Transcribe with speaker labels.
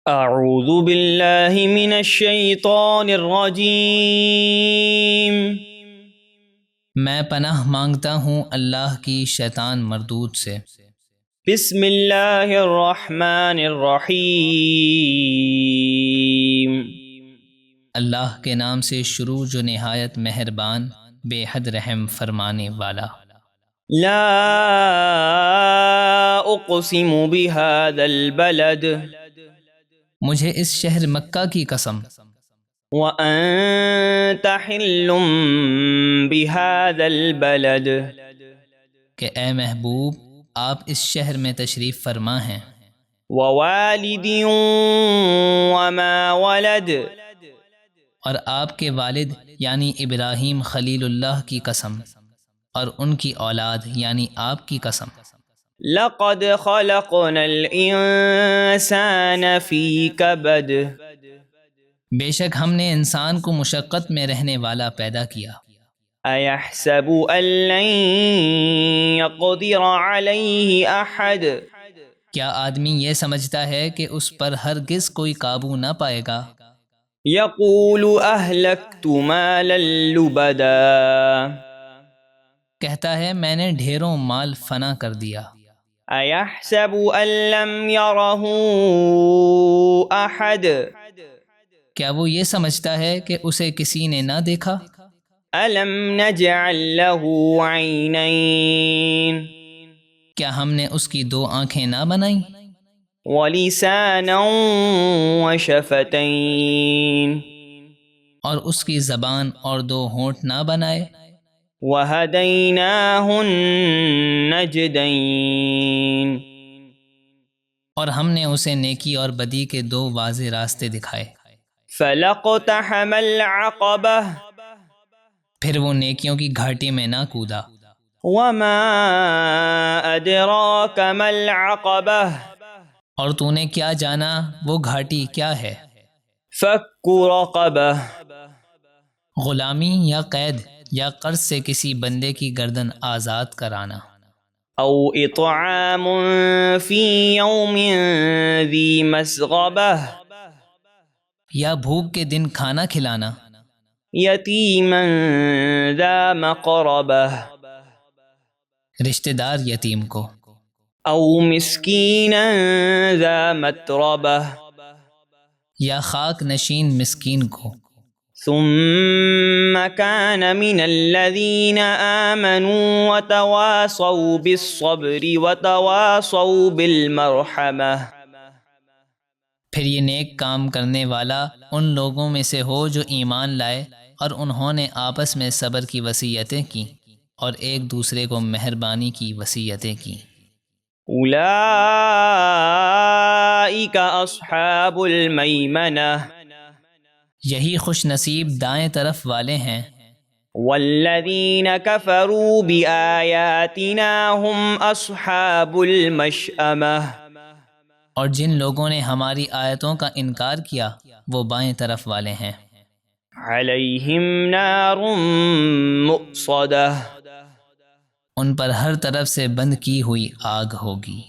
Speaker 1: اعوذ باللہ من الشیطان الرجیم۔
Speaker 2: میں پناہ مانگتا ہوں اللہ کی شیطان مردود سے۔
Speaker 1: بسم اللہ الرحمن الرحیم۔
Speaker 2: اللہ کے نام سے شروع جو نہایت مہربان بے حد رحم فرمانے والا۔
Speaker 1: لا اقسم بہذا البلد،
Speaker 2: مجھے اس شہر مکہ کی قسم،
Speaker 1: وانت حل بہذا البلد،
Speaker 2: کہ اے محبوب آپ اس شہر میں تشریف فرما ہیں،
Speaker 1: ووالد وما ولد،
Speaker 2: اور آپ کے والد یعنی ابراہیم خلیل اللہ کی قسم، اور ان کی اولاد یعنی آپ کی قسم۔
Speaker 1: لقد خلقنا الانسان فی کبد،
Speaker 2: بے شک ہم نے انسان کو مشقت میں رہنے والا پیدا کیا۔
Speaker 1: ایحسب ان لن یقدر علیہ احد،
Speaker 2: کیا آدمی یہ سمجھتا ہے کہ اس پر ہرگز کوئی قابو نہ پائے گا؟
Speaker 1: یقول اہلکت مالا لبدا،
Speaker 2: کہتا ہے میں نے ڈھیروں مال فنا کر دیا۔
Speaker 1: ایحسب ان لم یرہ احد،
Speaker 2: کیا وہ یہ سمجھتا ہے کہ اسے کسی نے نہ دیکھا؟
Speaker 1: الم نجعل لہ عینین،
Speaker 2: کیا ہم نے اس کی دو آنکھیں نہ بنائیں؟
Speaker 1: ولسانا وشفتین،
Speaker 2: اور اس کی زبان اور دو ہونٹ نہ بنائے؟
Speaker 1: وہدیناہ النجدین،
Speaker 2: اور ہم نے اسے نیکی اور بدی کے دو واضح راستے دکھائے۔
Speaker 1: فلاقتحم العقبہ،
Speaker 2: پھر وہ نیکیوں کی گھاٹی میں نہ کودا۔
Speaker 1: وما ادراک ما العقبہ،
Speaker 2: اور تو نے کیا جانا وہ گھاٹی کیا ہے؟
Speaker 1: فک رقبہ،
Speaker 2: غلامی یا قید یا قرض سے کسی بندے کی گردن آزاد کرانا۔
Speaker 1: او اطعام فی یوم ذی مسغبہ،
Speaker 2: یا بھوک کے دن کھانا کھلانا۔
Speaker 1: یتیما ذا مقربہ،
Speaker 2: رشتہ دار یتیم کو۔
Speaker 1: او مسکینا ذا متربہ،
Speaker 2: یا خاک نشین مسکین کو۔
Speaker 1: ثم كان من الذين آمنوا وتواصوا بالصبر وتواصوا بالمرحمة،
Speaker 2: پھر یہ نیک کام کرنے والا ان لوگوں میں سے ہو جو ایمان لائے اور انہوں نے آپس میں صبر کی وصیتیں کی اور ایک دوسرے کو مہربانی کی وصیتیں کی۔
Speaker 1: اولئک اصحاب المیمنہ،
Speaker 2: یہی خوش نصیب دائیں طرف والے ہیں۔
Speaker 1: والذین کفروا بآیاتنا هم اصحاب المشأمہ،
Speaker 2: اور جن لوگوں نے ہماری آیتوں کا انکار کیا وہ بائیں طرف والے ہیں۔
Speaker 1: علیہم نار مؤصدہ،
Speaker 2: ان پر ہر طرف سے بند کی ہوئی آگ ہوگی۔